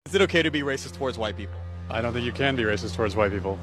Is it okay to be racist towards white people? I don't think you can be racist towards white people.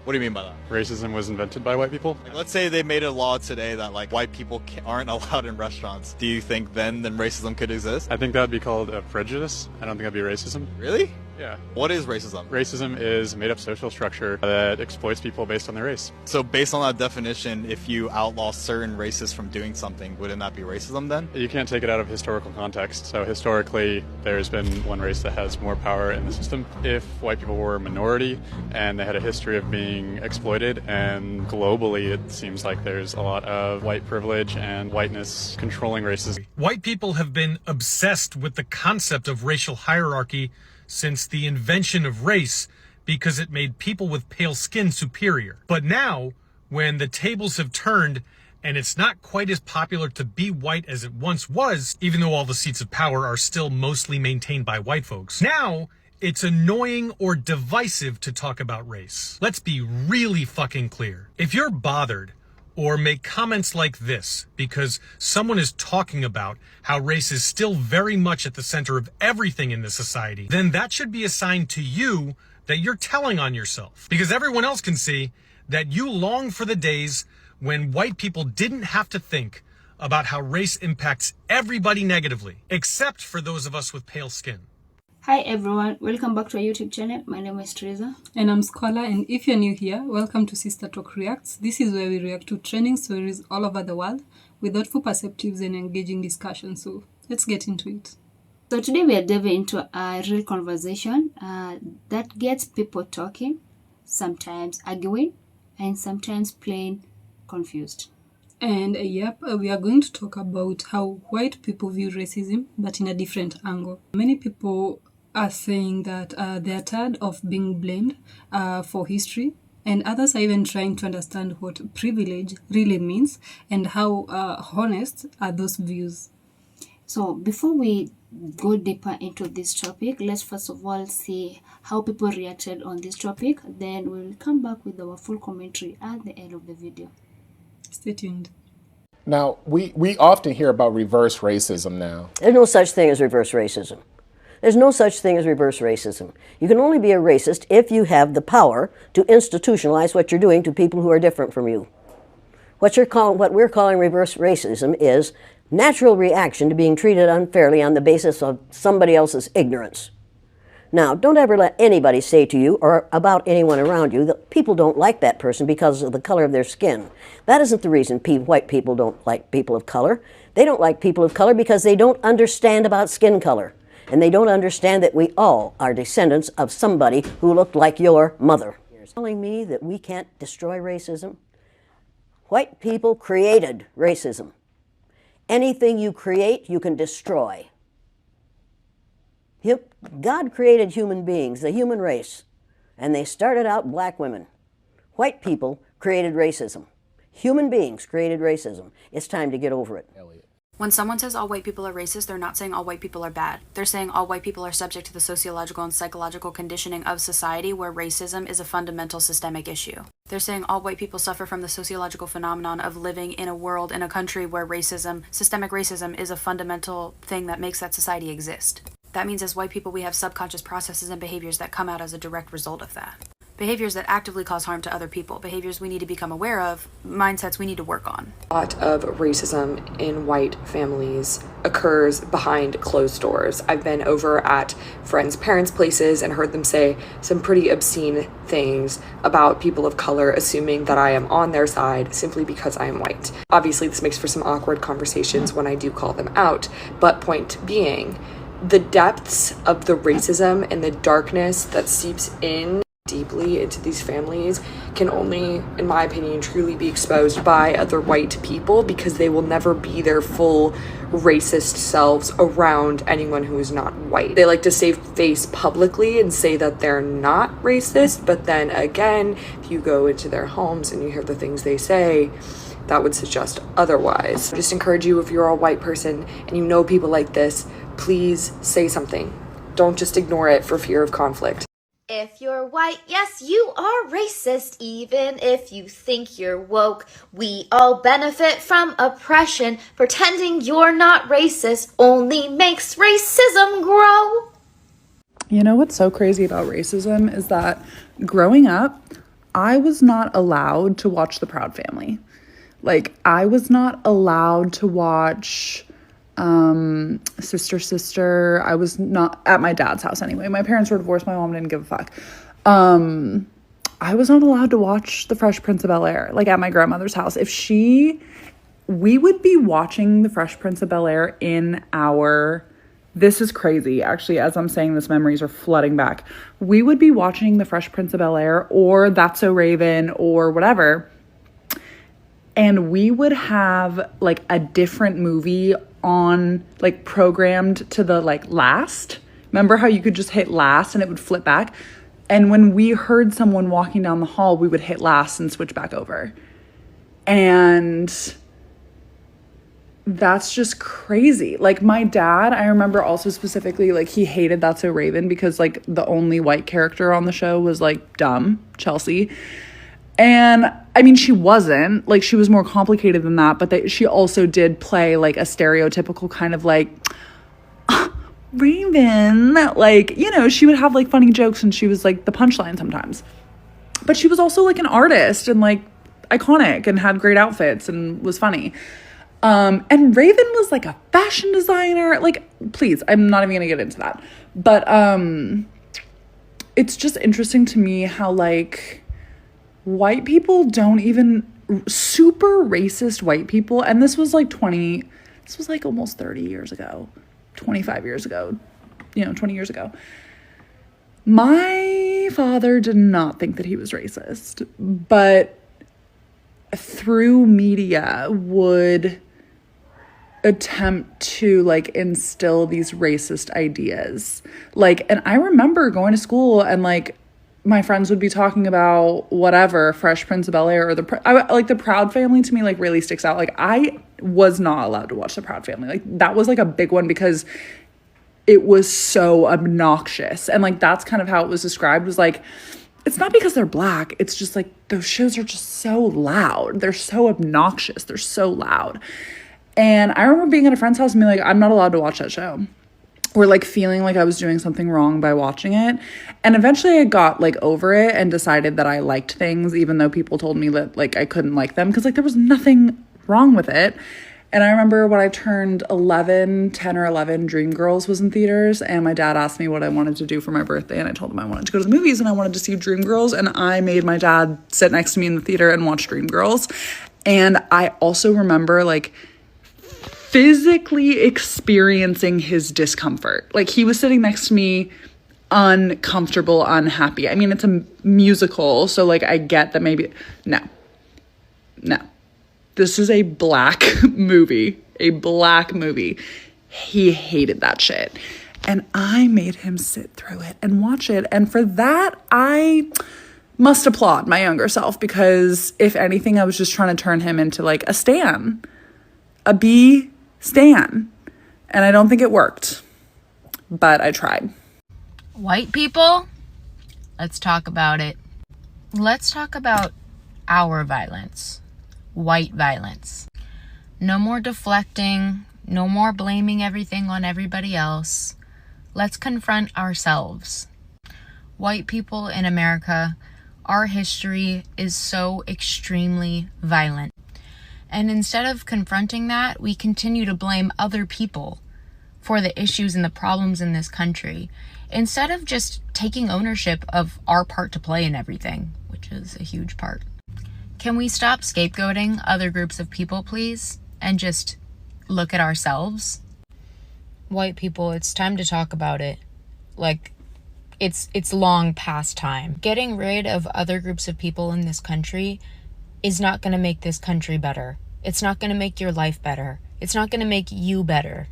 What do you mean by that? Racism was invented by white people. Like, let's say they made a law today that like white people aren't allowed in restaurants. Do you think then racism could exist? I think that would be called a prejudice. I don't think that'd be racism. Really? Yeah. What is racism? Racism is a made-up social structure that exploits people based on their race. So based on that definition, if you outlaw certain races from doing something, wouldn't that be racism then? You can't take it out of historical context. So historically, there's been one race that has more power in the system. If white people were a minority and they had a history of being exploited, and globally it seems like there's a lot of white privilege and whiteness controlling races. White people have been obsessed with the concept of racial hierarchy since the invention of race because it made people with pale skin superior. But now, when the tables have turned and it's not quite as popular to be white as it once was, even though all the seats of power are still mostly maintained by white folks, now it's annoying or divisive to talk about race. Let's be really fucking clear. If you're bothered or make comments like this because someone is talking about how race is still very much at the center of everything in this society, then that should be a sign to you that you're telling on yourself. Because everyone else can see that you long for the days when white people didn't have to think about how race impacts everybody negatively, except for those of us with pale skin. Hi everyone, welcome back to our YouTube channel. My name is Teresa. And I'm Scholar, and if you're new here, welcome to Sistalk Reacts. This is where we react to trending stories all over the world with thoughtful perspectives and engaging discussion. So let's get into it. So today we are diving into a real conversation that gets people talking, sometimes arguing, and sometimes plain confused. And we are going to talk about how white people view racism, but in a different angle. Many people are saying that they are tired of being blamed for history, and others are even trying to understand what privilege really means and how honest are those views. So before we go deeper into this topic, let's first of all see how people reacted on this topic. Then we'll come back with our full commentary at the end of the video. Stay tuned. Now, we often hear about reverse racism now. There's no such thing as reverse racism. There's no such thing as reverse racism. You can only be a racist if you have the power to institutionalize what you're doing to people who are different from you. What we're calling reverse racism is natural reaction to being treated unfairly on the basis of somebody else's ignorance. Now, don't ever let anybody say to you or about anyone around you that people don't like that person because of the color of their skin. That isn't the reason white people don't like people of color. They don't like people of color because they don't understand about skin color. And they don't understand that we all are descendants of somebody who looked like your mother. You're telling me that we can't destroy racism? White people created racism. Anything you create, you can destroy. God created human beings, the human race, and they started out black women. White people created racism. Human beings created racism. It's time to get over it. When someone says all white people are racist, they're not saying all white people are bad. They're saying all white people are subject to the sociological and psychological conditioning of society where racism is a fundamental systemic issue. They're saying all white people suffer from the sociological phenomenon of living in a world, in a country where racism, systemic racism, is a fundamental thing that makes that society exist. That means as white people, we have subconscious processes and behaviors that come out as a direct result of that. Behaviors that actively cause harm to other people, behaviors we need to become aware of, mindsets we need to work on. A lot of racism in white families occurs behind closed doors. I've been over at friends' parents' places and heard them say some pretty obscene things about people of color, assuming that I am on their side simply because I am white. Obviously, this makes for some awkward conversations when I do call them out, but point being, the depths of the racism and the darkness that seeps in deeply into these families can only, in my opinion, truly be exposed by other white people because they will never be their full racist selves around anyone who is not white. They like to save face publicly and say that they're not racist, but then again, if you go into their homes and you hear the things they say, that would suggest otherwise. I just encourage you, if you're a white person and you know people like this, please say something. Don't just ignore it for fear of conflict. If you're white, yes, you are racist, even if you think you're woke. We all benefit from oppression. Pretending you're not racist only makes racism grow. You know what's so crazy about racism is that growing up, I was not allowed to watch The Proud Family. Like, I was not allowed to watch Sister Sister. I was not at my dad's house anyway. My parents were divorced. My mom didn't give a fuck. I was not allowed to watch The Fresh Prince of Bel-Air, like, at my grandmother's house. We would be watching The Fresh Prince of Bel-Air in our... This is crazy. Actually, as I'm saying this, memories are flooding back. We would be watching The Fresh Prince of Bel-Air or That's So Raven or whatever, and we would have, like, a different movie on, like, programmed to the, like, last. Remember how you could just hit last and it would flip back? And when we heard someone walking down the hall, we would hit last and switch back over. And that's just crazy. Like, my dad, I remember also specifically, like, he hated That's So Raven because, like, the only white character on the show was, like, dumb Chelsea. And I mean, she wasn't, like, she was more complicated than that, but she also did play, like, a stereotypical kind of, like, Raven, like, you know, she would have, like, funny jokes and she was, like, the punchline sometimes. But she was also, like, an artist and, like, iconic and had great outfits and was funny. And Raven was, like, a fashion designer. Like, please, I'm not even gonna get into that. But it's just interesting to me how, like, white people don't even... Super racist white people, and this was, like, almost 30 years ago. 25 years ago, 20 years ago. My father did not think that he was racist, but through media would attempt to, like, instill these racist ideas. Like, and I remember going to school and, like, my friends would be talking about whatever, Fresh Prince of Bel-Air or the Proud Family to me, like, really sticks out. Like, I was not allowed to watch the Proud Family. Like, that was, like, a big one because it was so obnoxious. And, like, that's kind of how it was described, was like, it's not because they're black. It's just, like, those shows are just so loud. They're so obnoxious. They're so loud. And I remember being at a friend's house and being like, I'm not allowed to watch that show. Or, like, feeling like I was doing something wrong by watching it. And eventually I got, like, over it and decided that I liked things, even though people told me that, like, I couldn't like them, because, like, there was nothing wrong with it. And I remember when I turned 10 or 11, Dreamgirls was in theaters, and my dad asked me what I wanted to do for my birthday, and I told him I wanted to go to the movies and I wanted to see Dreamgirls, and I made my dad sit next to me in the theater and watch Dreamgirls. And I also remember, like, physically experiencing his discomfort. Like, he was sitting next to me uncomfortable, unhappy. I mean, it's a musical, so, like, I get that maybe... No. This is a black movie. He hated that shit. And I made him sit through it and watch it. And for that, I must applaud my younger self, because if anything, I was just trying to turn him into, like, a stan. A B stan. And I don't think it worked, but I tried. White people, let's talk about it. Let's talk about our violence. White violence. No more deflecting, no more blaming everything on everybody else. Let's confront ourselves. White people in America, our history is so extremely violent. And instead of confronting that, we continue to blame other people for the issues and the problems in this country, instead of just taking ownership of our part to play in everything, which is a huge part. Can we stop scapegoating other groups of people, please, and just look at ourselves? White people, it's time to talk about it. Like, it's long past time. Getting rid of other groups of people in this country is not going to make this country better. It's not going to make your life better. It's not going to make you better.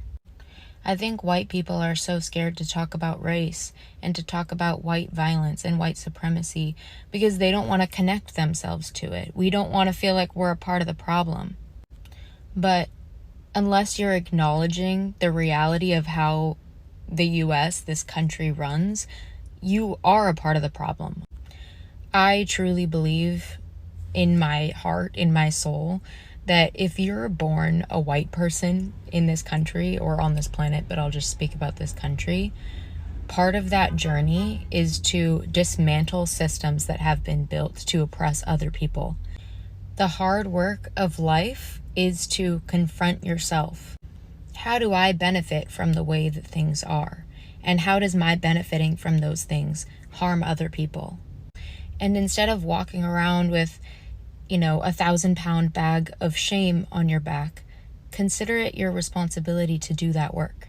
I think white people are so scared to talk about race and to talk about white violence and white supremacy because they don't want to connect themselves to it. We don't want to feel like we're a part of the problem. But unless you're acknowledging the reality of how the US, this country, runs, you are a part of the problem. I truly believe in my heart, in my soul, that if you're born a white person in this country or on this planet, but I'll just speak about this country, Part of that journey is to dismantle systems that have been built to oppress other people. The hard work of life is to confront yourself. How do I benefit from the way that things are? And how does my benefiting from those things harm other people? And instead of walking around with, 1,000-pound bag of shame on your back, consider it your responsibility to do that work.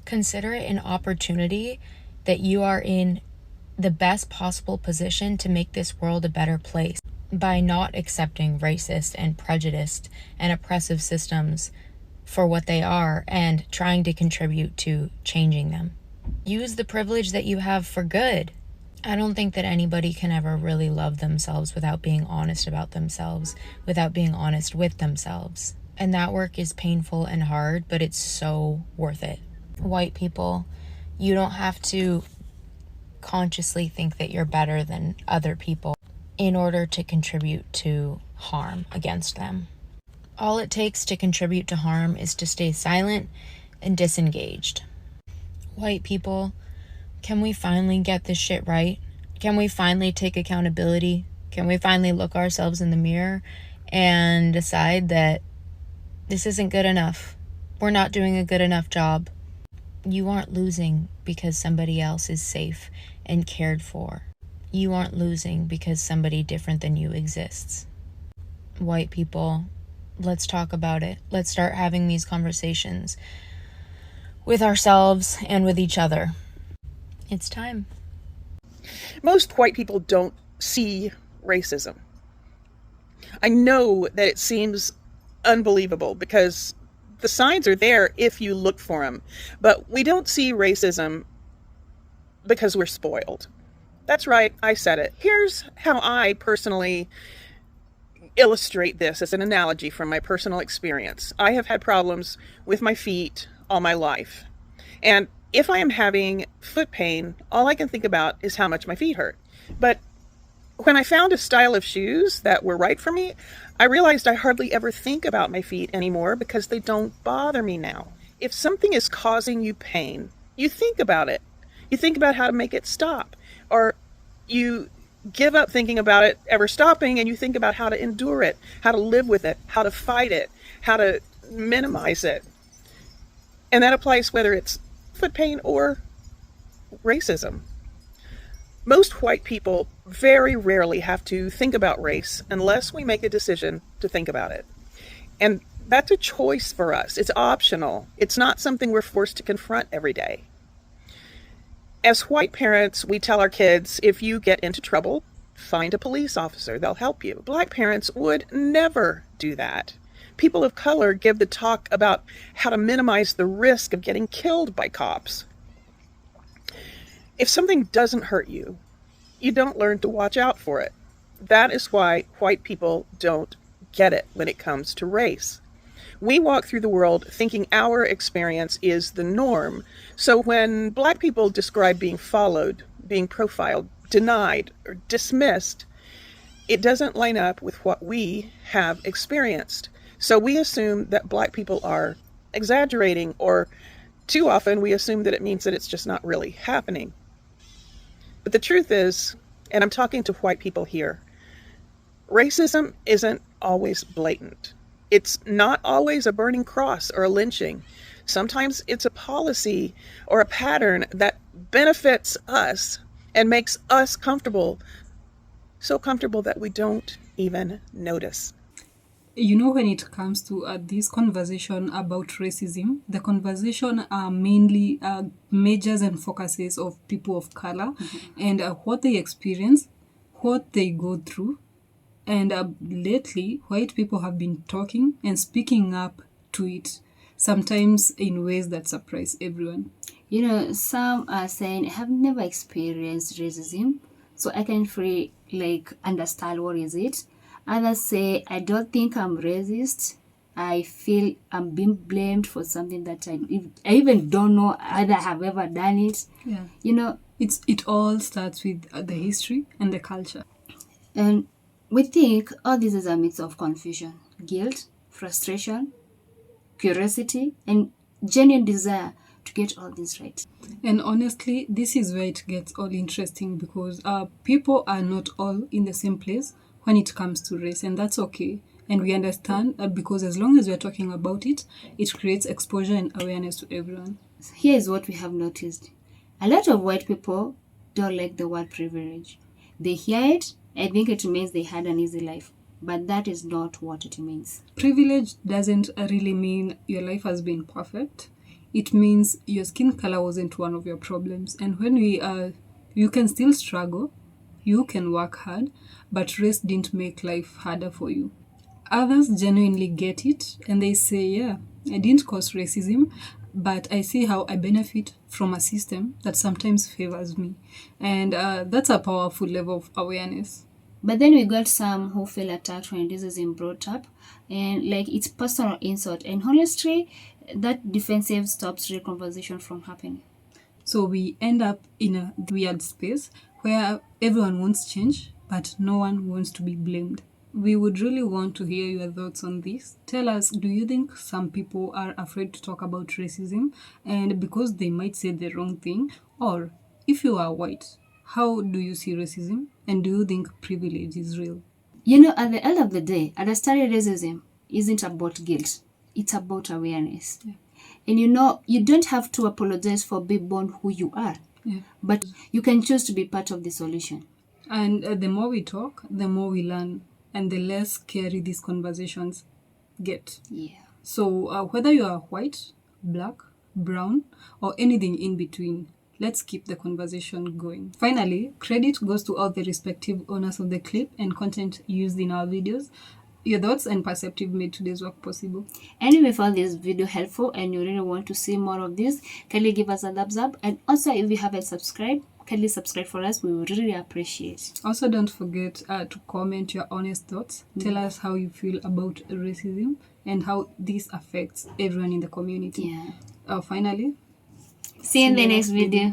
Consider it an opportunity that you are in the best possible position to make this world a better place by not accepting racist and prejudiced and oppressive systems for what they are and trying to contribute to changing them. Use the privilege that you have for good. I don't think that anybody can ever really love themselves without being honest about themselves, without being honest with themselves. And that work is painful and hard, but it's so worth it. White people, you don't have to consciously think that you're better than other people in order to contribute to harm against them. All it takes to contribute to harm is to stay silent and disengaged. White people, can we finally get this shit right? Can we finally take accountability? Can we finally look ourselves in the mirror and decide that this isn't good enough? We're not doing a good enough job. You aren't losing because somebody else is safe and cared for. You aren't losing because somebody different than you exists. White people, let's talk about it. Let's start having these conversations with ourselves and with each other. It's time. Most white people don't see racism. I know that it seems unbelievable because the signs are there if you look for them, but we don't see racism because we're spoiled. That's right, I said it. Here's how I personally illustrate this as an analogy from my personal experience. I have had problems with my feet all my life. And if I am having foot pain, all I can think about is how much my feet hurt. But when I found a style of shoes that were right for me, I realized I hardly ever think about my feet anymore because they don't bother me now. If something is causing you pain, you think about it. You think about how to make it stop. Or you give up thinking about it ever stopping and you think about how to endure it, how to live with it, how to fight it, how to minimize it. And that applies whether it's foot pain or racism. Most white people very rarely have to think about race unless we make a decision to think about it. And that's a choice for us. It's optional. It's not something we're forced to confront every day. As white parents, we tell our kids, if you get into trouble, find a police officer. They'll help you. Black parents would never do that. People of color give the talk about how to minimize the risk of getting killed by cops. If something doesn't hurt you, you don't learn to watch out for it. That is why white people don't get it when it comes to race. We walk through the world thinking our experience is the norm. So when black people describe being followed, being profiled, denied, or dismissed, it doesn't line up with what we have experienced. So we assume that black people are exaggerating, or too often we assume that it means that it's just not really happening. But the truth is, and I'm talking to white people here, racism isn't always blatant. It's not always a burning cross or a lynching. Sometimes it's a policy or a pattern that benefits us and makes us comfortable, so comfortable that we don't even notice. When it comes to this conversation about racism, the conversation mainly measures and focuses of people of color and what they experience, what they go through. And lately, white people have been talking and speaking up to it, sometimes in ways that surprise everyone. Some are saying, I have never experienced racism, so I can't really understand what is it. Others say, I don't think I'm racist. I feel I'm being blamed for something that I even don't know either have ever done it. Yeah. It all starts with the history and the culture. And we think all this is a mix of confusion, guilt, frustration, curiosity, and genuine desire to get all this right. And honestly, this is where it gets all interesting because people are not all in the same place when it comes to race, and that's okay. And we understand that because as long as we're talking about it, it creates exposure and awareness to everyone. Here is what we have noticed. A lot of white people don't like the word privilege. They hear it and think it means they had an easy life. But that is not what it means. Privilege doesn't really mean your life has been perfect. It means your skin color wasn't one of your problems. And when you can still struggle, you can work hard, but race didn't make life harder for you. Others genuinely get it and they say, yeah, I didn't cause racism, but I see how I benefit from a system that sometimes favors me. And that's a powerful level of awareness. But then we got some who feel attacked when this is brought up, and like it's personal insult. And honestly, that defensive stops real conversation from happening. So we end up in a weird space where everyone wants change, but no one wants to be blamed. We would really want to hear your thoughts on this. Tell us, do you think some people are afraid to talk about racism and because they might say the wrong thing? Or if you are white, how do you see racism? And do you think privilege is real? You know, at the end of the day, understanding racism isn't about guilt. It's about awareness. Yeah. And you know, you don't have to apologize for being born who you are. Yeah. But you can choose to be part of the solution. And the more we talk, the more we learn. And the less scary these conversations get. Yeah. So whether you are white, black, brown, or anything in between, let's keep the conversation going. Finally, credit goes to all the respective owners of the clip and content used in our videos. Your thoughts and perspective made today's work possible. And if you found this video helpful and you really want to see more of this, kindly give us a thumbs up. And also, if you haven't subscribed, kindly subscribe for us. We would really appreciate. Also, don't forget to comment your honest thoughts. Tell us how you feel about racism and how this affects everyone in the community. Yeah. Finally, see you in the next video.